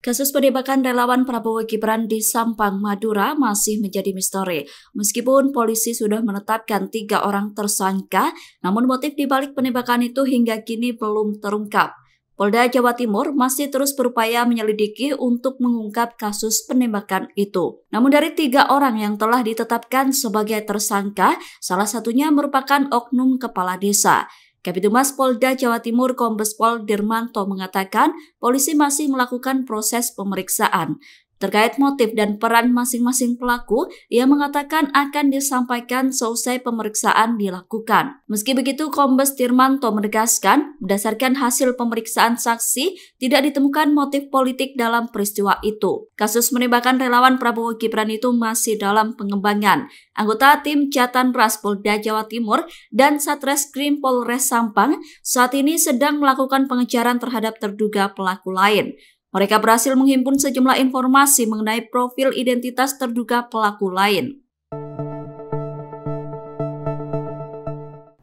Kasus penembakan relawan Prabowo Gibran di Sampang, Madura masih menjadi misteri. Meskipun polisi sudah menetapkan 3 orang tersangka, namun motif dibalik penembakan itu hingga kini belum terungkap. Polda Jawa Timur masih terus berupaya menyelidiki untuk mengungkap kasus penembakan itu. Namun dari 3 orang yang telah ditetapkan sebagai tersangka, salah satunya merupakan oknum kepala desa. Kabitumas Polda Jawa Timur Kombes Pol Dirmanto mengatakan polisi masih melakukan proses pemeriksaan. Terkait motif dan peran masing-masing pelaku, ia mengatakan akan disampaikan seusai pemeriksaan dilakukan. Meski begitu, Kombes Dirmanto menegaskan, berdasarkan hasil pemeriksaan saksi, tidak ditemukan motif politik dalam peristiwa itu. Kasus penembakan relawan Prabowo Gibran itu masih dalam pengembangan. Anggota tim Jatan Ras Polda Jawa Timur dan Satreskrim Polres Sampang saat ini sedang melakukan pengejaran terhadap terduga pelaku lain. Mereka berhasil menghimpun sejumlah informasi mengenai profil identitas terduga pelaku lain.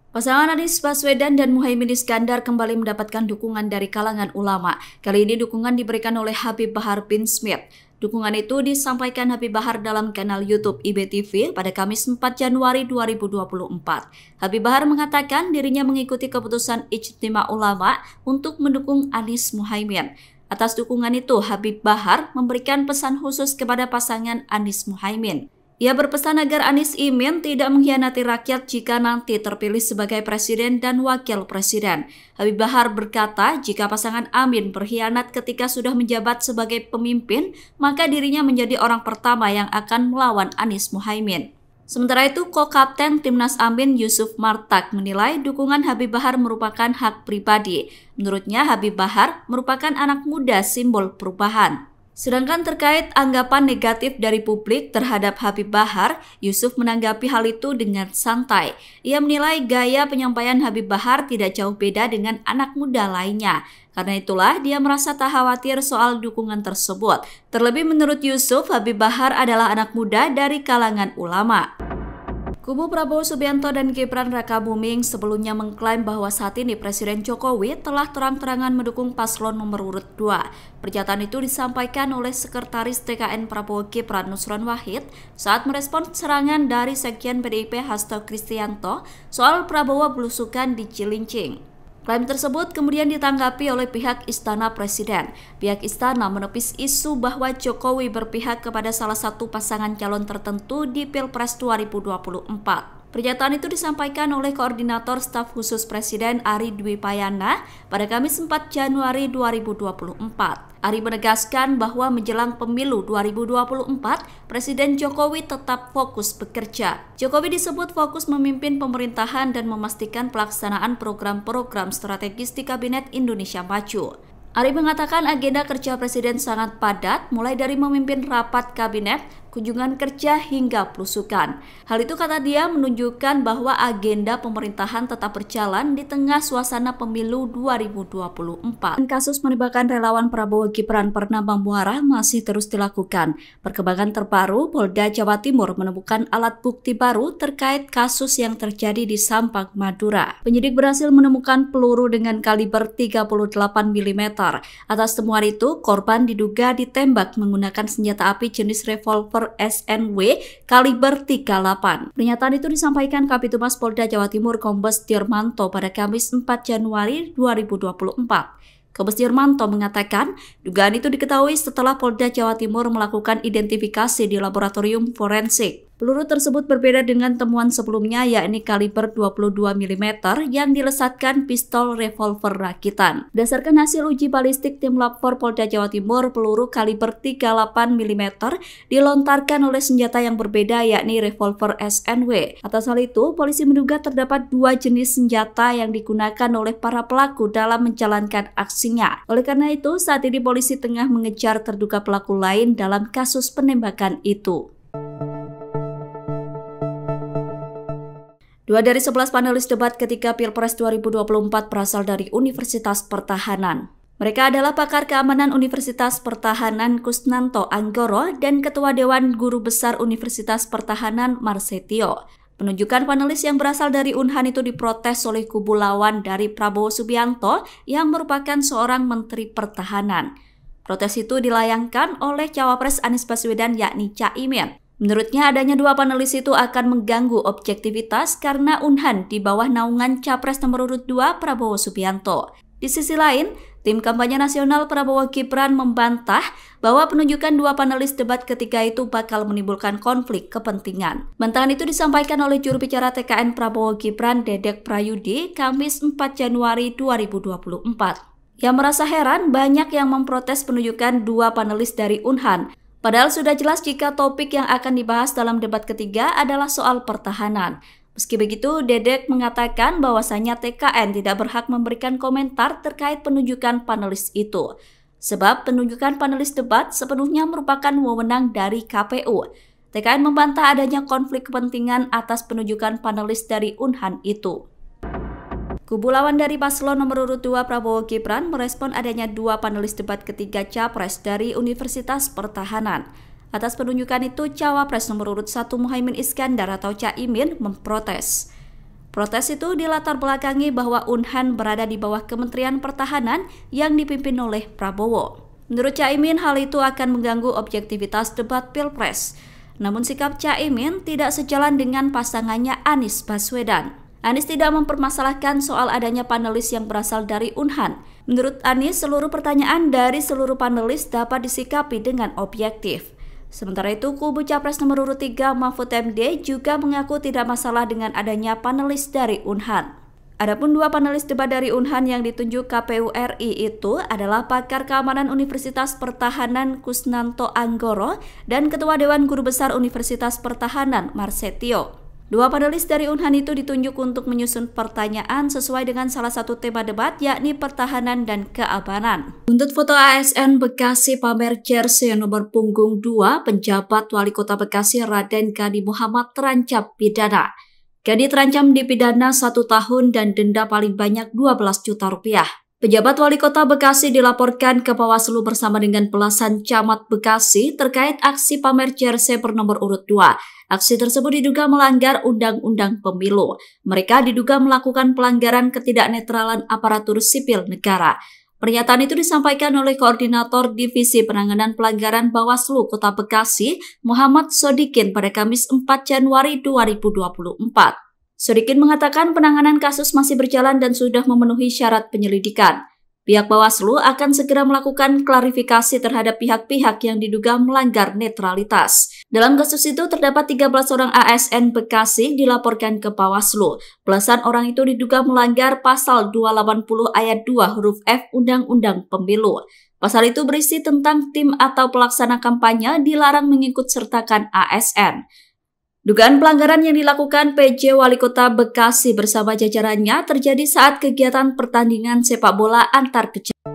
Pasangan Anies Baswedan dan Muhaimin Iskandar kembali mendapatkan dukungan dari kalangan ulama. Kali ini dukungan diberikan oleh Habib Bahar bin Smith. Dukungan itu disampaikan Habib Bahar dalam kanal YouTube IBTV pada Kamis 4 Januari 2024. Habib Bahar mengatakan dirinya mengikuti keputusan Ijtima Ulama untuk mendukung Anies Muhaimin. Atas dukungan itu, Habib Bahar memberikan pesan khusus kepada pasangan Anies Muhaimin. Ia berpesan agar Anies Imin tidak mengkhianati rakyat jika nanti terpilih sebagai presiden dan wakil presiden. Habib Bahar berkata, jika pasangan Amin berkhianat ketika sudah menjabat sebagai pemimpin, maka dirinya menjadi orang pertama yang akan melawan Anies Muhaimin. Sementara itu, Co-Kapten Timnas Amin Yusuf Martak menilai dukungan Habib Bahar merupakan hak pribadi. Menurutnya, Habib Bahar merupakan anak muda simbol perubahan. Sedangkan terkait anggapan negatif dari publik terhadap Habib Bahar, Yusuf menanggapi hal itu dengan santai. Ia menilai gaya penyampaian Habib Bahar tidak jauh beda dengan anak muda lainnya. Karena itulah dia merasa tak khawatir soal dukungan tersebut. Terlebih menurut Yusuf, Habib Bahar adalah anak muda dari kalangan ulama. Kubu Prabowo Subianto dan Gibran Rakabuming sebelumnya mengklaim bahwa saat ini Presiden Jokowi telah terang-terangan mendukung paslon nomor urut 2. Pernyataan itu disampaikan oleh Sekretaris TKN Prabowo Gibran Nusron Wahid saat merespons serangan dari Sekjen PDIP Hasto Kristianto soal Prabowo belusukan di Cilincing. Klaim tersebut kemudian ditanggapi oleh pihak Istana Presiden. Pihak Istana menepis isu bahwa Jokowi berpihak kepada salah satu pasangan calon tertentu di Pilpres 2024. Pernyataan itu disampaikan oleh Koordinator Staf Khusus Presiden Ari Dwi Payana pada Kamis 4 Januari 2024. Ari menegaskan bahwa menjelang pemilu 2024, Presiden Jokowi tetap fokus bekerja. Jokowi disebut fokus memimpin pemerintahan dan memastikan pelaksanaan program-program strategis di Kabinet Indonesia Maju. Ari mengatakan agenda kerja Presiden sangat padat, mulai dari memimpin rapat kabinet, kunjungan kerja hingga belusukan. Hal itu kata dia menunjukkan bahwa agenda pemerintahan tetap berjalan di tengah suasana pemilu 2024. Kasus penembakan relawan Prabowo Gibran bernama Muara masih terus dilakukan. Perkembangan terbaru, Polda Jawa Timur menemukan alat bukti baru terkait kasus yang terjadi di Sampang, Madura. Penyidik berhasil menemukan peluru dengan kaliber 38 mm. Atas temuan itu, korban diduga ditembak menggunakan senjata api jenis revolver SNW kaliber 38. Pernyataan itu disampaikan Kabitumas Polda Jawa Timur Kombes Dirmanto pada Kamis 4 Januari 2024. Kombes Dirmanto mengatakan, dugaan itu diketahui setelah Polda Jawa Timur melakukan identifikasi di laboratorium forensik. Peluru tersebut berbeda dengan temuan sebelumnya, yakni kaliber 22 mm yang dilesatkan pistol revolver rakitan. Berdasarkan hasil uji balistik tim Lab 4 Polda Jawa Timur, peluru kaliber 38 mm dilontarkan oleh senjata yang berbeda, yakni revolver SNW. Atas hal itu, polisi menduga terdapat 2 jenis senjata yang digunakan oleh para pelaku dalam menjalankan aksinya. Oleh karena itu, saat ini polisi tengah mengejar terduga pelaku lain dalam kasus penembakan itu. 2 dari 11 panelis debat ketika Pilpres 2024 berasal dari Universitas Pertahanan. Mereka adalah pakar keamanan Universitas Pertahanan Kusnanto Anggoro dan Ketua Dewan Guru Besar Universitas Pertahanan Marsetio. Penunjukan panelis yang berasal dari Unhan itu diprotes oleh kubu lawan dari Prabowo Subianto yang merupakan seorang Menteri Pertahanan. Protes itu dilayangkan oleh Cawapres Anies Baswedan yakni Caimin. Menurutnya adanya dua panelis itu akan mengganggu objektivitas karena Unhan di bawah naungan Capres nomor urut 2 Prabowo Subianto. Di sisi lain, tim kampanye nasional Prabowo Gibran membantah bahwa penunjukan dua panelis debat ketiga itu bakal menimbulkan konflik kepentingan. Bantahan itu disampaikan oleh juru bicara TKN Prabowo Gibran Dedek Prayudi Kamis 4 Januari 2024. Ia merasa heran banyak yang memprotes penunjukan dua panelis dari Unhan. Padahal sudah jelas jika topik yang akan dibahas dalam debat ketiga adalah soal pertahanan. Meski begitu, Dedek mengatakan bahwasanya TKN tidak berhak memberikan komentar terkait penunjukan panelis itu. Sebab penunjukan panelis debat sepenuhnya merupakan wewenang dari KPU. TKN membantah adanya konflik kepentingan atas penunjukan panelis dari Unhan itu. Kubu lawan dari paslon nomor urut 2 Prabowo Gibran merespon adanya dua panelis debat ketiga Capres dari Universitas Pertahanan. Atas penunjukan itu, Cawapres nomor urut 1 Muhaimin Iskandar atau Caimin memprotes. Protes itu dilatar belakangi bahwa Unhan berada di bawah Kementerian Pertahanan yang dipimpin oleh Prabowo. Menurut Caimin, hal itu akan mengganggu objektivitas debat Pilpres. Namun sikap Caimin tidak sejalan dengan pasangannya Anies Baswedan. Anies tidak mempermasalahkan soal adanya panelis yang berasal dari Unhan. Menurut Anies, seluruh pertanyaan dari seluruh panelis dapat disikapi dengan objektif. Sementara itu, kubu Capres nomor urut 3 Mahfud MD juga mengaku tidak masalah dengan adanya panelis dari Unhan. Adapun dua panelis debat dari Unhan yang ditunjuk KPU RI itu adalah pakar keamanan Universitas Pertahanan Kusnanto Anggoro dan Ketua Dewan Guru Besar Universitas Pertahanan Marsetio. Dua panelis dari Unhan itu ditunjuk untuk menyusun pertanyaan sesuai dengan salah satu tema debat yakni pertahanan dan keamanan. Untuk foto ASN Bekasi pamer jersey nomor punggung 2, penjabat Wali Kota Bekasi Raden Gani Muhammad terancam pidana. Gani terancam dipidana 1 tahun dan denda paling banyak 12 juta rupiah. Pejabat Wali Kota Bekasi dilaporkan ke Bawaslu bersama dengan belasan camat Bekasi terkait aksi pamer jersey bernomor urut 2. Aksi tersebut diduga melanggar Undang-Undang Pemilu. Mereka diduga melakukan pelanggaran ketidaknetralan aparatur sipil negara. Pernyataan itu disampaikan oleh Koordinator Divisi Penanganan Pelanggaran Bawaslu Kota Bekasi, Muhammad Sodikin pada Kamis 4 Januari 2024. Sodikin mengatakan penanganan kasus masih berjalan dan sudah memenuhi syarat penyelidikan. Pihak Bawaslu akan segera melakukan klarifikasi terhadap pihak-pihak yang diduga melanggar netralitas. Dalam kasus itu terdapat 13 orang ASN Bekasi dilaporkan ke Bawaslu. Belasan orang itu diduga melanggar pasal 280 ayat 2 huruf F Undang-Undang Pemilu. Pasal itu berisi tentang tim atau pelaksana kampanye dilarang mengikut sertakan ASN. Dugaan pelanggaran yang dilakukan PJ Wali Kota Bekasi bersama jajarannya terjadi saat kegiatan pertandingan sepak bola antar kecamatan.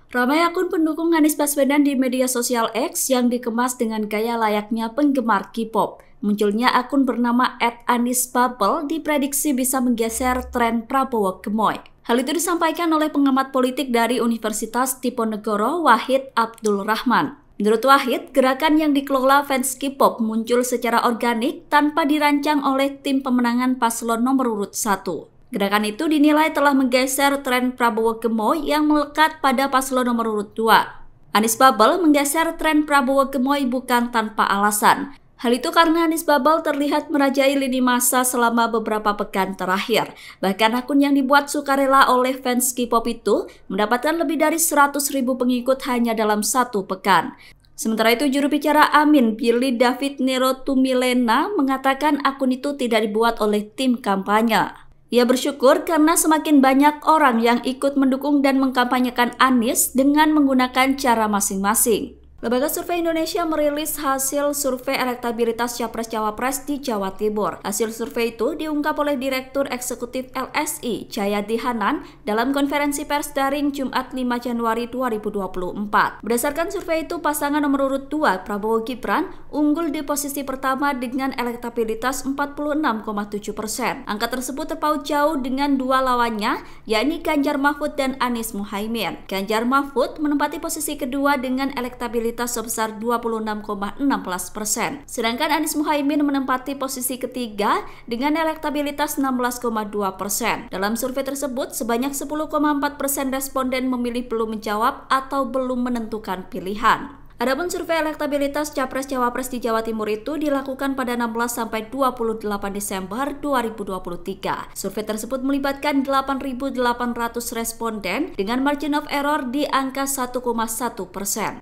Ramai akun pendukung Anies Baswedan di media sosial X yang dikemas dengan gaya layaknya penggemar K-pop. Munculnya akun bernama @anisbubble diprediksi bisa menggeser tren Prabowo Gemoy. Hal itu disampaikan oleh pengamat politik dari Universitas Diponegoro Wahid Abdul Rahman. Menurut Wahid, gerakan yang dikelola fans K-pop muncul secara organik tanpa dirancang oleh tim pemenangan paslon nomor urut 1. Gerakan itu dinilai telah menggeser tren Prabowo Gemoy yang melekat pada paslon nomor urut 2. Anisbubble menggeser tren Prabowo Gemoy bukan tanpa alasan. Hal itu karena Anisbubble terlihat merajai lini masa selama beberapa pekan terakhir. Bahkan akun yang dibuat sukarela oleh fans K-pop itu mendapatkan lebih dari 100.000 pengikut hanya dalam 1 pekan. Sementara itu, juru bicara Amin, Billy David Nero Tumilena, mengatakan akun itu tidak dibuat oleh tim kampanye. Ia bersyukur karena semakin banyak orang yang ikut mendukung dan mengkampanyekan Anies dengan menggunakan cara masing-masing. Lembaga Survei Indonesia merilis hasil survei elektabilitas Capres-Cawapres di Jawa Timur. Hasil survei itu diungkap oleh Direktur Eksekutif LSI, Jayadi Hanan, dalam konferensi pers daring Jumat 5 Januari 2024. Berdasarkan survei itu, pasangan nomor urut 2, Prabowo Gibran, unggul di posisi pertama dengan elektabilitas 46,7%. Angka tersebut terpaut jauh dengan dua lawannya, yakni Ganjar Mahfud dan Anies Muhaimin. Ganjar Mahfud menempati posisi kedua dengan elektabilitas elektabilitas sebesar 26,16%. Sedangkan Anies Muhaimin menempati posisi ketiga dengan elektabilitas 16,2%. Dalam survei tersebut, sebanyak 10,4% responden memilih belum menjawab atau belum menentukan pilihan. Adapun survei elektabilitas Capres-Cawapres di Jawa Timur itu dilakukan pada 16–28 Desember 2023. Survei tersebut melibatkan 8.800 responden dengan margin of error di angka 1,1%.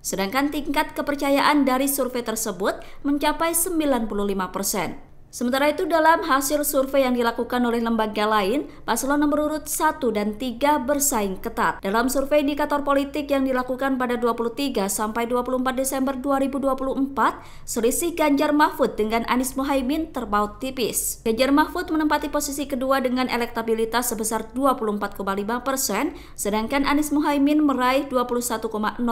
Sedangkan tingkat kepercayaan dari survei tersebut mencapai 95%. Sementara itu, dalam hasil survei yang dilakukan oleh lembaga lain, paslon nomor urut 1 dan 3 bersaing ketat. Dalam survei indikator politik yang dilakukan pada 23–24 Desember 2024, selisih Ganjar Mahfud dengan Anies Muhaimin terpaut tipis. Ganjar Mahfud menempati posisi kedua dengan elektabilitas sebesar 24,5%, sedangkan Anies Muhaimin meraih 21,0%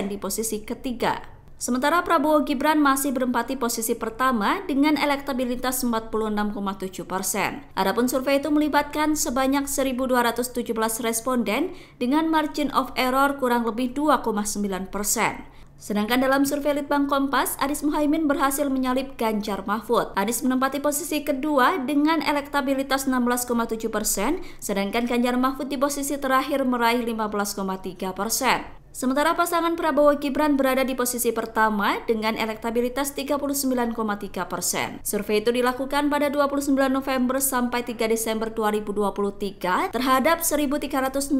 di posisi ketiga. Sementara Prabowo Gibran masih berempati posisi pertama dengan elektabilitas 46,7%. Adapun survei itu melibatkan sebanyak 1.217 responden dengan margin of error kurang lebih 2,9%. Sedangkan dalam survei Litbang Kompas, Anies Muhaimin berhasil menyalip Ganjar Mahfud. Anies menempati posisi kedua dengan elektabilitas 16,7%, sedangkan Ganjar Mahfud di posisi terakhir meraih 15,3%. Sementara pasangan Prabowo Gibran berada di posisi pertama dengan elektabilitas 39,3%. Survei itu dilakukan pada 29 November sampai 3 Desember 2023 terhadap 1.364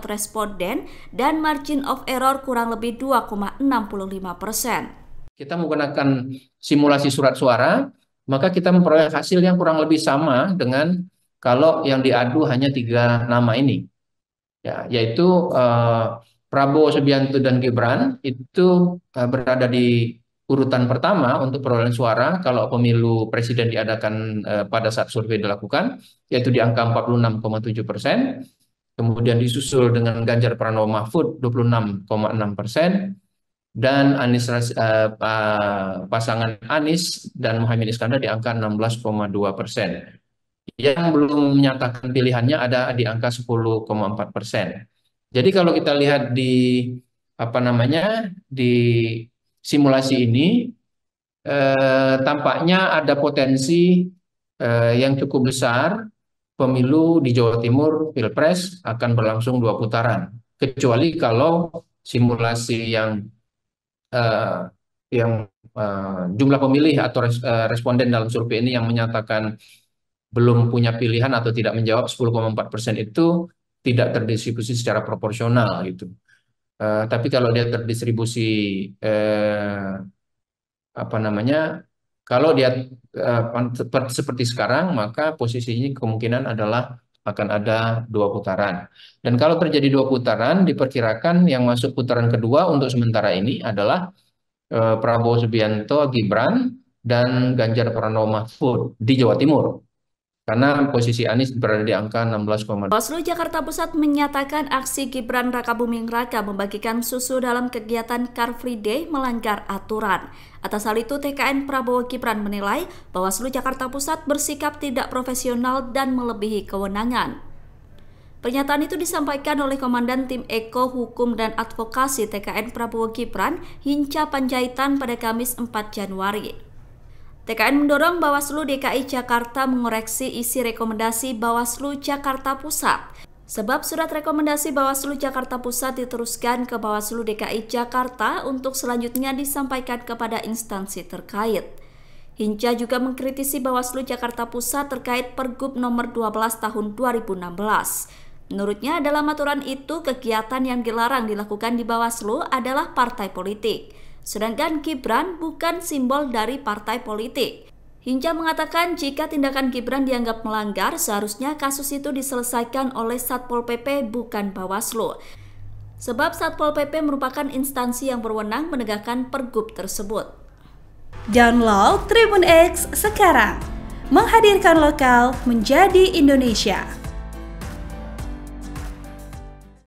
responden dan margin of error kurang lebih 2,65%. Kita menggunakan simulasi surat suara, maka kita memperoleh hasil yang kurang lebih sama dengan kalau yang diadu hanya 3 nama ini, ya, yaitu Prabowo Subianto dan Gibran itu berada di urutan pertama untuk perolehan suara kalau pemilu presiden diadakan pada saat survei dilakukan, yaitu di angka 46,7%. Kemudian disusul dengan Ganjar Pranowo Mahfud 26,6%. Dan pasangan Anies dan Muhaimin Iskandar di angka 16,2%. Yang belum menyatakan pilihannya ada di angka 10,4%. Jadi kalau kita lihat di di simulasi ini, tampaknya ada potensi yang cukup besar pemilu di Jawa Timur Pilpres akan berlangsung 2 putaran, kecuali kalau simulasi yang jumlah pemilih atau responden dalam survei ini yang menyatakan belum punya pilihan atau tidak menjawab 10,4% itu tidak terdistribusi secara proporsional gitu. Tapi kalau dia terdistribusi kalau dia seperti sekarang, maka posisinya kemungkinan adalah akan ada 2 putaran. Dan kalau terjadi 2 putaran, diperkirakan yang masuk putaran kedua untuk sementara ini adalah Prabowo Subianto Gibran dan Ganjar Pranowo Mahfud di Jawa Timur. Karena posisi Anies berada di angka 16,2%. Bawaslu Jakarta Pusat menyatakan aksi Gibran Rakabuming Raka membagikan susu dalam kegiatan Car Free Day melanggar aturan. Atas hal itu, TKN Prabowo Gibran menilai Bawaslu Jakarta Pusat bersikap tidak profesional dan melebihi kewenangan. Pernyataan itu disampaikan oleh Komandan Tim Eko Hukum dan Advokasi TKN Prabowo Gibran, Hinca Panjaitan pada Kamis 4 Januari. TKN mendorong Bawaslu DKI Jakarta mengoreksi isi rekomendasi Bawaslu Jakarta Pusat. Sebab surat rekomendasi Bawaslu Jakarta Pusat diteruskan ke Bawaslu DKI Jakarta untuk selanjutnya disampaikan kepada instansi terkait. Hinca juga mengkritisi Bawaslu Jakarta Pusat terkait Pergub nomor 12 tahun 2016. Menurutnya, dalam aturan itu kegiatan yang dilarang dilakukan di Bawaslu adalah partai politik. Sedangkan Gibran bukan simbol dari partai politik. Hinca mengatakan jika tindakan Gibran dianggap melanggar, seharusnya kasus itu diselesaikan oleh Satpol PP bukan Bawaslu. Sebab Satpol PP merupakan instansi yang berwenang menegakkan pergub tersebut. Download Tribun X sekarang, menghadirkan lokal menjadi Indonesia.